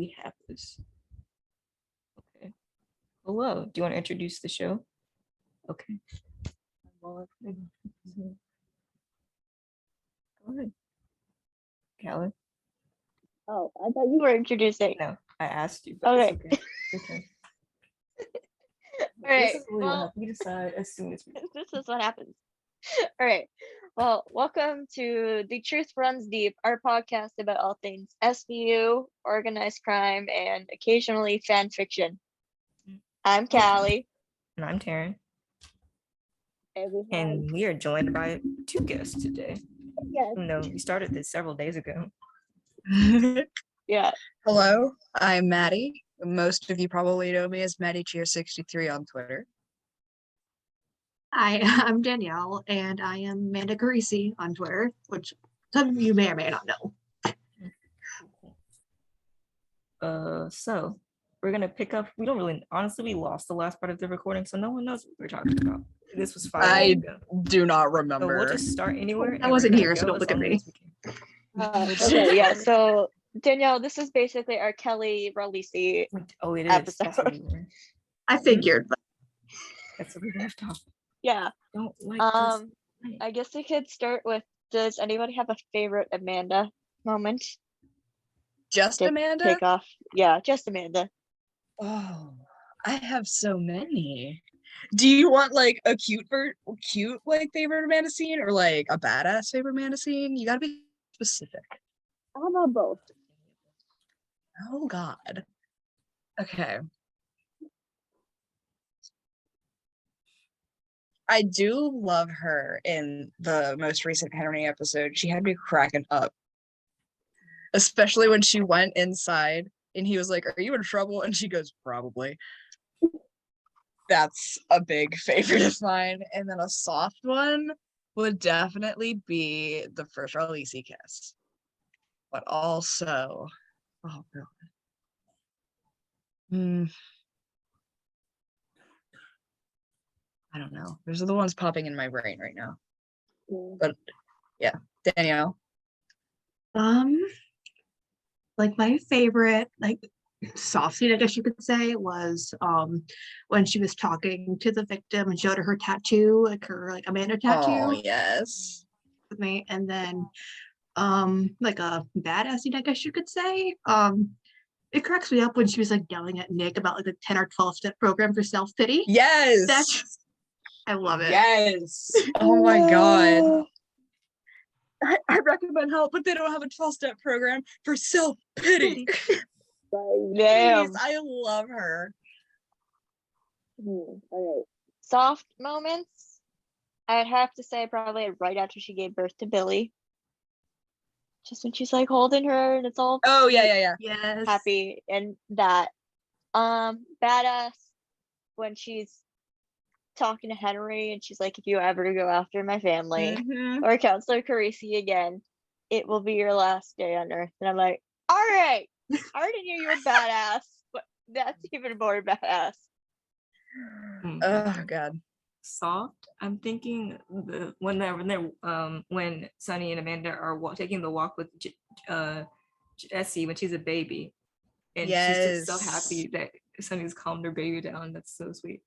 we have this. Okay. Hello. Do you want to introduce the show? Okay. Go ahead. Callie? Oh, I thought you were introducing. No, I asked you. But Okay. It's okay. All right. This is really what we decide as soon as we. This is what happens. All right. Well, welcome to The Truth Runs Deep, our podcast about all things SVU, organized crime, and occasionally fan fiction. I'm Callie. And I'm Taryn. And we are joined by two guests today. Yes. Even though we started this several days ago. Yeah. Hello, I'm Maddie. Most of you probably know me as Maddie Cheer 63 on Twitter. Hi, I'm Danielle, and I am Amanda Rollisi on Twitter, which some of you may or may not know. So we're gonna pick up. We don't really, honestly, we lost the last part of the recording, so no one knows what we're talking about. This was 5 I days ago. do not So remember. we'll just start anywhere. I wasn't here, so don't look at me. Okay, yeah. So Danielle, this is basically our Kelly Rollisi. Oh, it is. Episode. That's what we were. I figured, but That's what we left off. Yeah. Don't like this. I guess we could start with, does anybody have a favorite Amanda moment? Just to Amanda? Take off. Yeah, just Amanda. Oh, I have so many. Do you want like a cute like favorite Amanda scene or like a badass favorite Amanda scene? You gotta be specific. How about both? Oh God. Okay. I do love her in the most recent Henry episode. She had me cracking up. Especially when she went inside and he was like, "Are you in trouble?" And she goes, "Probably." That's a big favorite of mine. And then a soft one would definitely be the first Rollisi kiss. But also, oh God. I don't know. Those are the ones popping in my brain right now. But yeah, Danielle. like my favorite, like soft scene, I guess you could say, was when she was talking to the victim and showed her tattoo, like her Amanda tattoo. Oh yes. With me, and then like a badass scene, I guess you could say. It cracks me up when she was like yelling at Nick about like the 10 or 12 step program for self-pity. Yes. I love it. Yes. Oh my God. I recommend help, but they don't have a 12-step program for self-pity. Damn. Please, I love her. All right. Soft moments, I'd have to say probably right after she gave birth to Billy. Just when she's like holding her and it's all Oh yeah. Yes. happy, and that badass when she's talking to Henry and she's like, "If you ever go after my family or Counselor Carisi again, it will be your last day on Earth." And I'm like, all right, I already knew you were badass, but that's even more badass. Oh God. Soft. I'm thinking when Sunny and Amanda are taking the walk with Jessie when she's a baby, and she's just so happy that Sunny's calmed her baby down. That's so sweet.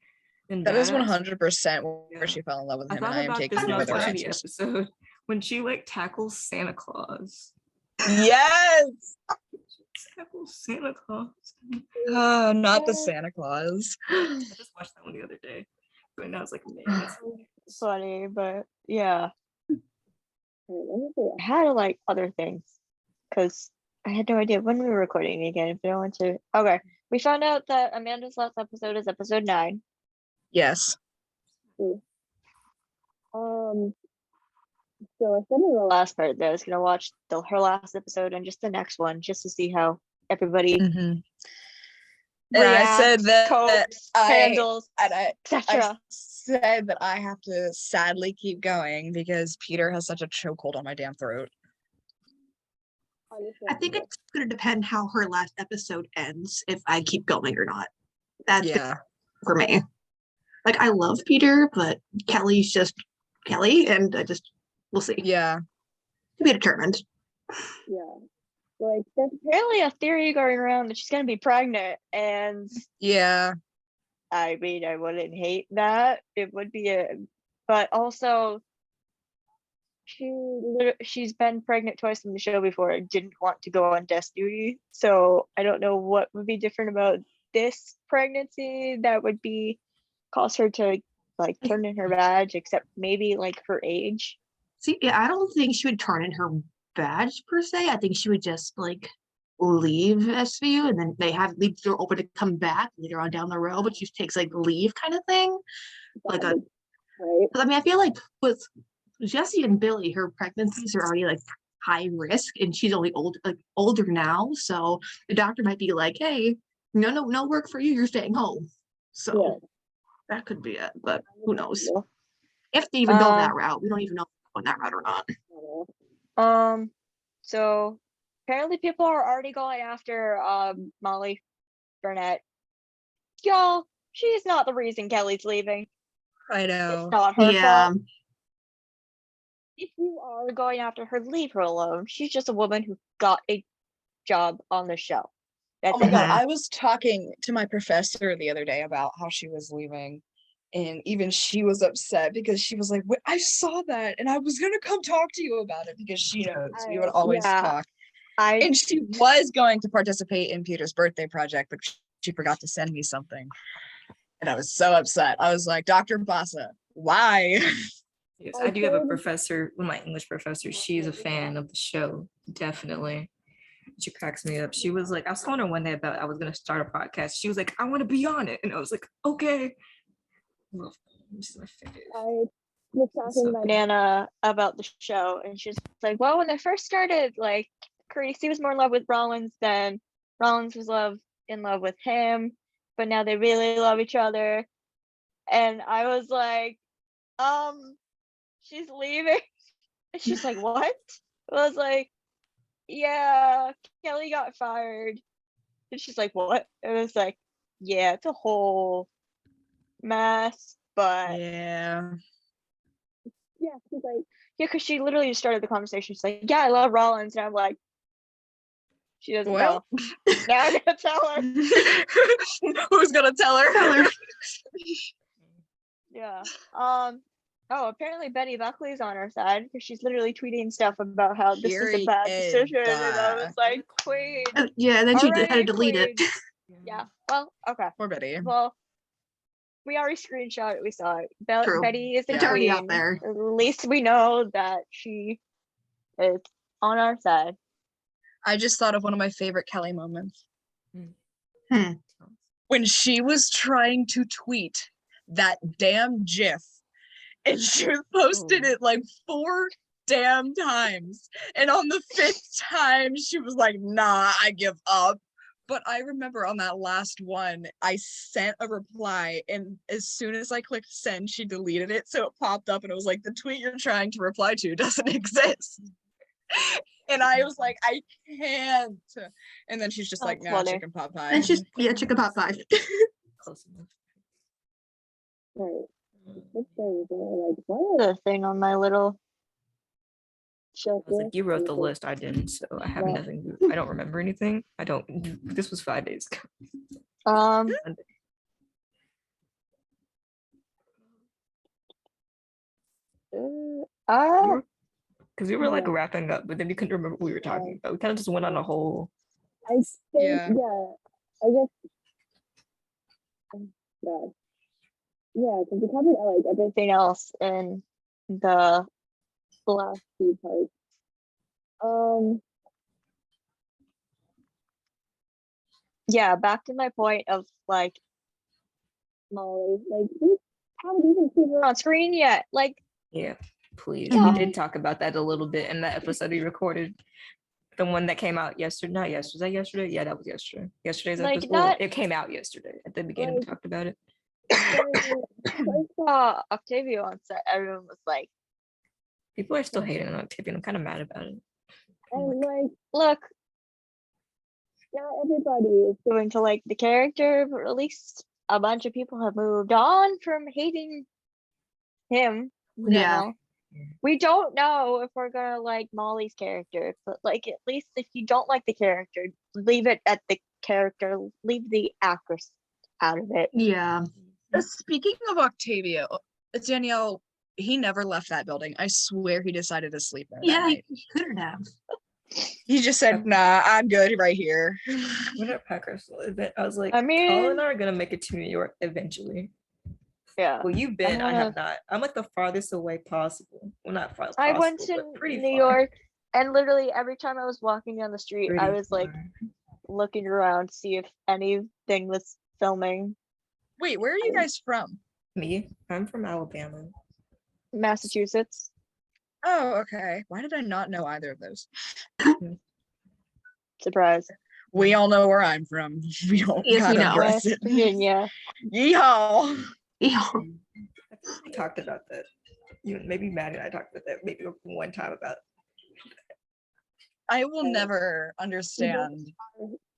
And That is badass. 100% where she fell in love with him, and I am taking this over their watching the answers. episode when she like tackles Santa Claus. Yes. Tackles Santa Claus. Oh, not the Santa Claus. I just watched that one the other day. And I was like, man, that's Funny, but yeah. I had like other things because I had no idea when we were recording again. If I want to, okay, we found out that Amanda's last episode is episode 9. Yes. So I said in the last part that I was gonna watch her last episode and just the next one just to see how everybody And reacts, I said that copes, handles, etc. I said that I have to sadly keep going because Peter has such a chokehold on my damn throat. I think it's going to depend how her last episode ends, if I keep going or not. That's for me. Like, I love Peter, but Kelly's just Kelly, and we'll see. Yeah. To be determined. Yeah. Like, there's apparently a theory going around that she's gonna be pregnant, and Yeah. I mean, I wouldn't hate that. It would be but also she's been pregnant twice in the show before and didn't want to go on desk duty. So I don't know what would be different about this pregnancy that would be cause her to like turn in her badge, except maybe like her age. See, yeah, I don't think she would turn in her badge per se. I think she would just like leave SVU and then they leave the door open to come back later on down the road, but she takes like leave kind of thing. Like a right. I mean, I feel like with Jessie and Billy, her pregnancies are already like high risk, and she's only older now. So the doctor might be like, "Hey, no work for you. You're staying home." So that could be it, but who knows? If they even go that route, we don't even know if they're going that route or not. So apparently people are already going after Molly Burnett. Y'all, she's not the reason Kelly's leaving. I know. It's not her fault. If you are going after her, leave her alone. She's just a woman who got a job on the show. Oh my God, I was talking to my professor the other day about how she was leaving, and even she was upset because she was like, I saw that and I was gonna come talk to you about it because she knows we would always talk. And she was going to participate in Peter's birthday project, but she forgot to send me something. And I was so upset. I was like, Dr. Bassa, why? Yes, I do have a professor, one of my English professors. She's a fan of the show, definitely. She cracks me up. She was like, I was telling her one day about I was gonna start a podcast. She was like, I want to be on it, and I was like, okay. She's my favorite. I was talking to my Nana about the show, and she's like, well, when they first started, like, Carisi was more in love with Rollins than Rollins was in love with him, but now they really love each other. And I was like, she's leaving. And she's like, what? I was like, yeah, Kelly got fired. And she's like, what? And I was like, yeah, it's a whole mess, but yeah, she's like, yeah, because she literally just started the conversation. She's like, yeah, I love Rollins, and I'm like, she doesn't know. Now I'm gonna tell her. Who's gonna tell her? Yeah. Oh, apparently Betty Buckley's on our side because she's literally tweeting stuff about how this is a bad decision, and I was like, queen. Yeah, and then she had to delete it. Yeah. Well, okay. Poor Betty. Well, we already screenshot it. We saw it. Betty is the already out there. At least we know that she is on our side. I just thought of one of my favorite Kelly moments. When she was trying to tweet that damn GIF, and she posted it like 4 damn times, and on the 5th time she was like, nah, I give up. But I remember on that last one, I sent a reply, and as soon as I clicked send, she deleted it, so it popped up and it was like, the tweet you're trying to reply to doesn't exist. And I was like, I can't. And then she's just like, no, chicken pot pie. And she's, chicken pot pie. Close enough. Right. Like one other thing on my little show. I was like, you wrote the list, I didn't, so I have nothing. I don't remember anything. This was 5 days ago. Because we were like wrapping up, but then we couldn't remember what we were talking about. We kind of just went on a whole. I think, I guess. Because we covered like everything else in the last few parts. Back to my point of like Molly, like we haven't even seen her on screen yet. Like, yeah, please. We did talk about that a little bit in that episode we recorded. The one that came out yesterday. Not yesterday. Was that yesterday? Yeah, that was yesterday. Yesterday's episode. It came out yesterday. At the beginning, we talked about it. I saw Octavio on set. Everyone was like, people are still hating on Octavio. I'm kind of mad about it. And like, look, not everybody is going to like the character, but at least a bunch of people have moved on from hating him. Yeah. We don't know if we're gonna like Molly's character, but like at least if you don't like the character, leave it at the character. Leave the actress out of it. Yeah. Speaking of Octavia, Danielle, he never left that building. I swear he decided to sleep there. Yeah, he couldn't have. He just said, "Nah, I'm good right here." When at Packers event, I was like, I mean- Colin and I are gonna make it to New York eventually. Yeah. Well, you've been. I have wanna- not. I'm like the farthest away possible. Well, not farthest I possible, went to but pretty New far. York, and literally every time I was walking down the street, I Pretty was like far. looking around to see if anything was filming. Wait, where are you guys from? Me. I'm from Alabama. Massachusetts. Oh, okay. Why did I not know either of those? Surprise. We all know where I'm from. We don't Yes, we gotta know. address West it. Virginia. Yeehaw! Yeah. We talked about that. You, maybe Maddie and I talked about that maybe one time about. I will never understand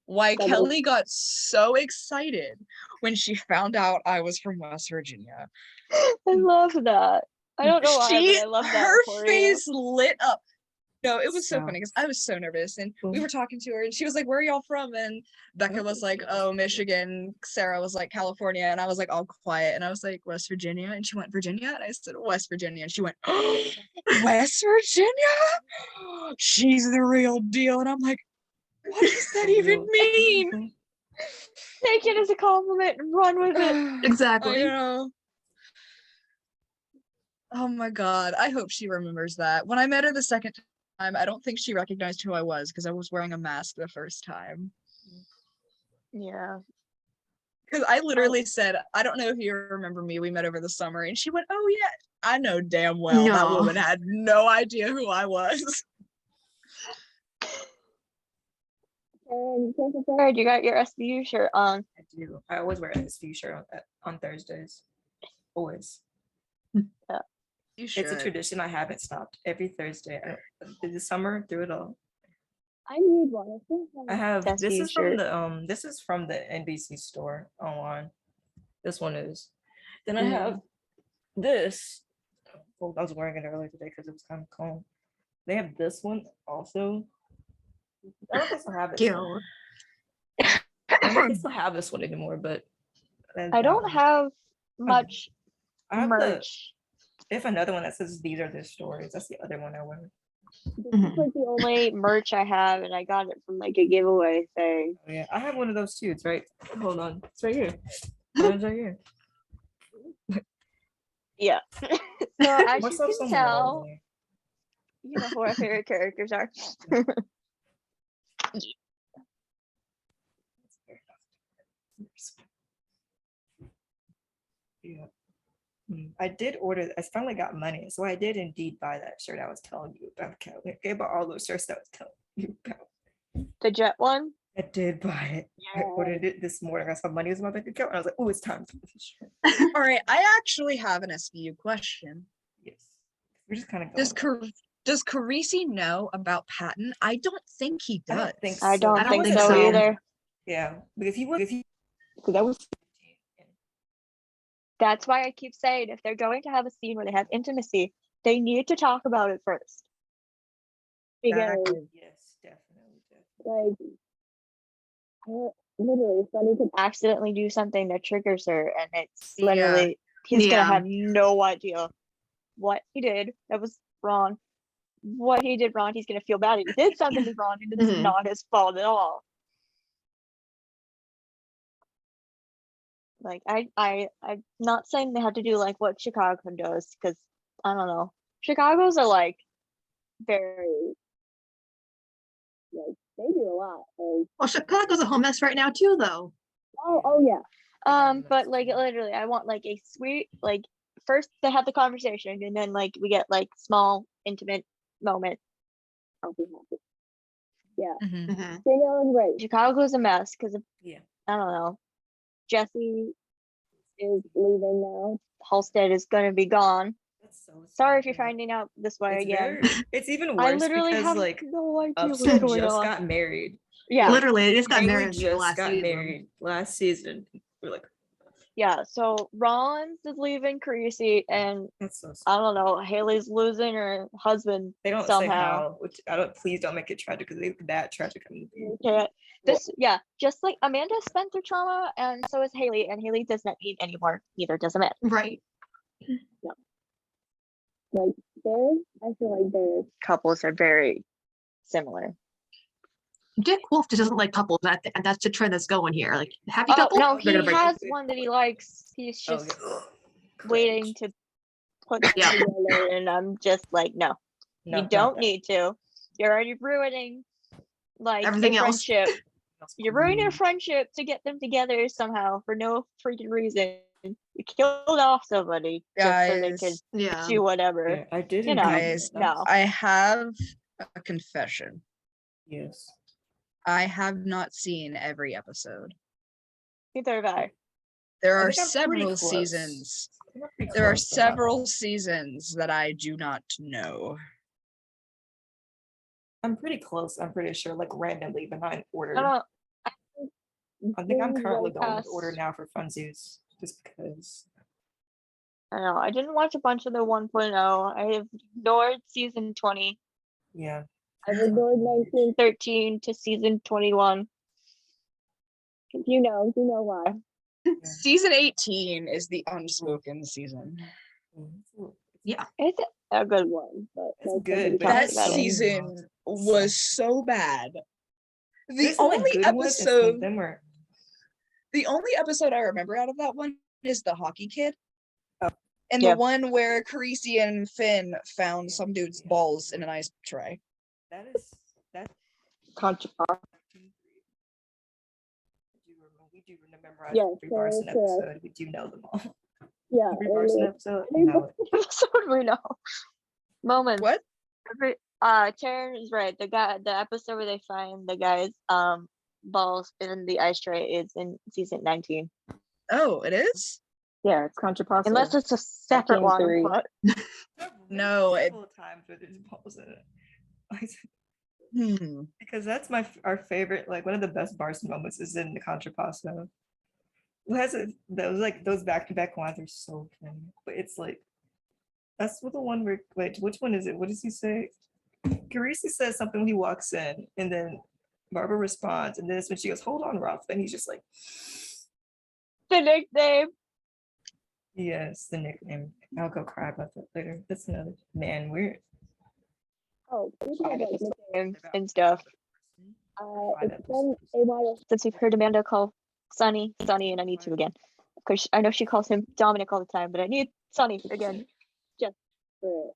why That Kelly got so excited when she found out I was from West Virginia. I love that. I don't know why, but I love that. Her for you. face lit up. No, it was so So- funny because I was so nervous, and we Cool. were talking to her, and she was like, "Where are y'all from?" And Becca Oh, was like, "Oh, Michigan." Sarah was like, "California," and I was like, all quiet, and I was like, "West Virginia," and she went, "Virginia," and I said, "West Virginia," and she went, "Oh, West Virginia? She's the real deal," and I'm like, "What does that even mean?" Take it as a compliment and run with it. Exactly. I know. Oh my god, I hope she remembers that. When I met her the second time, I don't think she recognized who I was because I was wearing a mask the first time. Yeah. Because I literally said, "I don't know if you remember me. We met over the summer," and she went, "Oh yeah, I know damn well that No. woman had no idea who I was." And prepared. You got your SVU shirt on. I do. I always wear a SVU shirt on Thursdays. Always. You It's a tradition I haven't stopped. Every Thursday. Through the summer, through it all. I need one. I have this SVU is from shirt. this is from the NBC store online. This one is. Then I Mm. have this. Well, I was wearing it earlier today because it was kind of cold. They have this one also. I don't know if they still have this one. I don't know if they still have this one anymore, but I don't have much I have merch. they have another one that says these are their stories. That's the other one I wear. This is like the only merch I have, and I got it from like a giveaway thing. Oh, yeah, I have one of those too. It's right. Hold on. It's right here. Mine's right here. Yeah. So as What's you up can somewhere tell, over there? you know who our favorite characters are. Yeah. I did order. I finally got money, so I did indeed buy that shirt I was telling you about. Kelly. I bought all those shirts that I was telling you about. The jet one. I did buy it. I ordered it this morning. I saw money was in my bank account, and I was like, "Oh, it's time for this shirt." All right, I actually have an SVU question. Yes, we're just kind of. Does Carisi know about Patton? I don't think he I does. don't think. I don't I don't think think so so. either. Yeah, because if he. That was. That's why I keep saying if they're going to have a scene where they have intimacy, they need to talk about it first. Because Yes, definitely. Literally, Sunny could accidentally do something that triggers her, and it's Yeah. literally he's Yeah. gonna have no idea what he did that was wrong. What he did wrong, he's gonna feel bad. He did something wrong, and it's Mhm. not his fault at all. Like I'm not saying they have to do like what Chicago does, because I don't know. Chicago's are like very like they do a lot. Like, Well, Chicago's a whole mess right now too, though. oh yeah. Okay, But like literally, I want like a sweet like first they have the conversation, and then like we get like small intimate moment. I'll be happy. Yeah. Mhm. Mhm. Danielle is right. Chicago's a mess because Yeah. I don't know. Jesse is leaving now. Halstead is gonna be gone. That's so Sorry if you're sad. finding out this way It's again. it's even I worse literally because have like no idea what's Upson going just on. got married. Yeah. Literally, they just got Craig married in the just last got season. married last season. We're like, yeah, so Rollins is leaving Carisi, and That's so sad. I don't know, Haley's losing her husband They don't say somehow. how, which I don't. Please don't make it tragic because they that tragic. I mean, Okay. Just like Amanda spent through trauma, and so is Haley, and Haley does not need anymore. Neither does Amanda. Right. Like I feel like their couples are very similar. Dick Wolf just doesn't like couples, and that's the trend that's going here. Like happy Oh couple. no, they're he gonna break has up. one that he likes. He's oh, just yeah. waiting to put them Yeah. together, and I'm just like, no, No, you not don't that. need to. You're already ruining like Everything a else. friendship. That's You're ruining a cool. friendship to get them together somehow for no freaking reason. You killed off somebody just so they could Guys, Yeah. do whatever. Yeah, I did. You know, guys, no. I have a confession. Yes. I have not seen every episode. Neither have I. There I are think I'm pretty several close. seasons. I think I'm pretty There are close, but not several all. seasons that I do not know. I'm pretty close. I'm pretty sure, like randomly, but not in order. I don't. I think I'm currently going in past- order now for funsies, just because. I don't know. I didn't watch a bunch of the 1.0. I have ignored season 20. Yeah. I've ignored 1913 to season 21. You know why. Season 18 is the unspoken season. It's a good one, but It's like, good, nobody but talks That it's about it. season was so bad. The There's some, like, only good ones, and some of episode, them were. the only episode I remember out of that one is the hockey kid. Oh. And Yeah. the one where Carisi and Finn found some dude's balls in an ice tray. That's Controversial. we do memorize Yes, every Barson correct. episode. We do know them all. Yeah. Every Barson episode. we know it. Episode we know. Moment. What? Taryn is right. The episode where they find the guy's balls in the ice tray is in season 19. Oh, it is? Yeah, it's Contrapasso. Unless it's a separate one. 19-3. But No, Several times where there's balls in it. Because that's our favorite, like one of the best Barson moments is in the Contrapasso. Who has it? Those back-to-back ones are so funny. But it's like that's what the one where wait, which one is it? What does he say? Carisi says something when he walks in, and then Barbara responds, and then it's when she goes, "Hold on, Ralph," and he's just like, the nickname. "Yes, the nickname." I'll go cry about that later. That's another man. Weird. Oh, nicknames and stuff. It's been a while since we've heard Amanda call Sonny, and I need to again. Because I know she calls him Dominic all the time, but I need Sonny again. Just for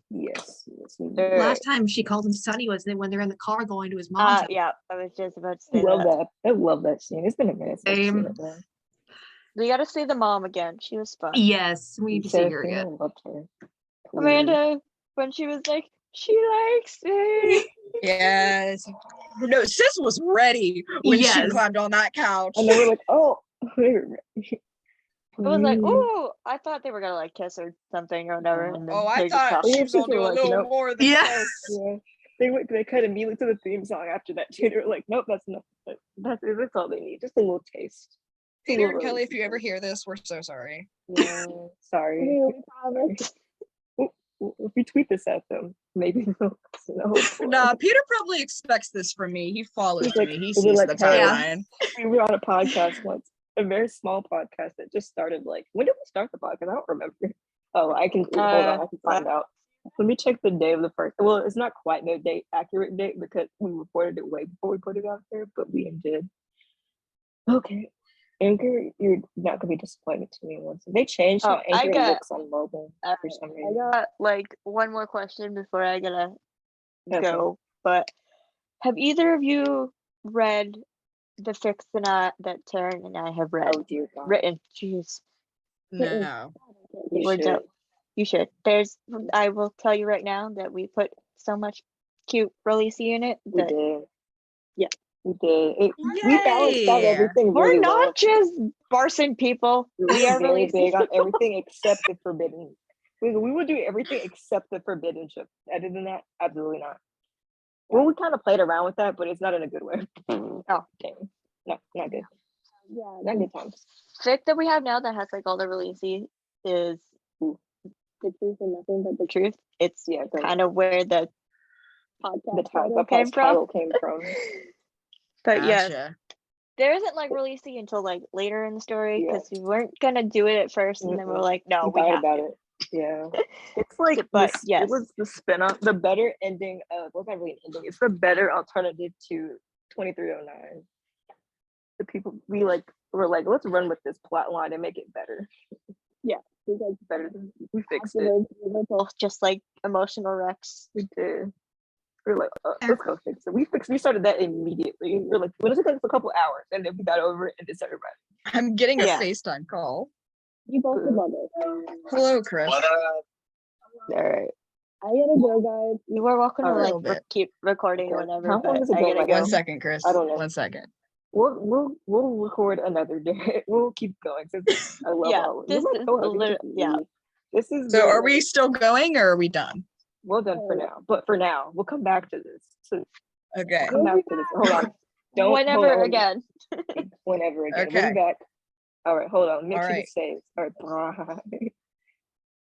Yes. Last time she called him Sonny was when they're in the car going to his mom's house. yeah, I was just about to I say love that. that. I love that scene. It's been a minute since I've seen Same. it, though. We got to see the mom again. She was fun. Yes, we need to see her Seraphina again. loved her. Amanda, when she was like, she likes me. Yes. No, sis was ready when she Yes. climbed on that couch. And they were like, "Oh." I was like, ooh, I thought they were gonna like kiss or something or whatever. And then Oh, I they just thought talked. she was gonna do a Like, you little know, more than Yeah. this. Yeah. They cut immediately to the theme song after that too. They were like, "Nope, that's enough. That's all they need. Just a little taste." Peter and Kelly, if you ever hear this, we're so sorry. Yeah, sorry. If we tweet this at them, maybe they'll listen. Nah, Peter probably expects this from me. He follows He's like- me. He he'll be sees like, the "Hey." timeline. We were on a podcast once, a very small podcast that just started. Like, when did we start the podcast? I don't remember. Oh, I can hold on. I can find out. Let me check the day of the first. Well, it's not quite the date, accurate date, because we reported it way before we put it out there, but we did. Okay, Anchor, you're not gonna be disappointed to me once they changed how Anchor looks on mobile for some reason. I got like one more question before I gotta Okay. go. But have either of you read the fiction that Taryn and I have read? Oh dear God. Written. Jeez. No. You Words should. out. You should. I will tell you right now that we put so much cute Rollisi in it We that did. Yeah. We did. We balanced out Yay! everything we're really not well. just Barson people. We are very Rollisi. big on everything except the forbidden. We will do everything except the forbidden ship. Other than that, absolutely not. Well, we kind of played around with that, but it's not in a good way. Oh, dang. No, not good. Yeah, good times. fic that we have now that has like all the Rollisi is the truth and nothing but the truth. It's kind of where the podcast title came from. But Gotcha. there isn't like Rollisi until like later in the story because we weren't gonna do it at first, and then we're like, no, we have about to. it. Yeah, it's like, but it was the spin-off, the better ending of, well, not really an ending, it's the better alternative to 2309. The people were like, let's run with this plot line and make it better. Yeah, we got better than we fixed it. We were both just like emotional wrecks. We did. We were like, let's go fix it. We started that immediately. We were like, well, it took us a couple hours, and then we got over it and it started running. I'm getting a FaceTime call. You both would love it. Hello, Chris. All right. I gotta go, guys. You are welcome to like keep recording or whatever. How long does it I go? gotta go. 1 second, Chris. I don't know. 1 second. We'll record another day. We'll keep going. I love all of this is This is So are we still going or are we done? Well done for now. But for now, we'll come back to this. So Okay. come back to this. Hold on. Whenever again. Whenever again. Okay. We'll be back. All right, hold on. Make All sure right. it saves. All right, bye.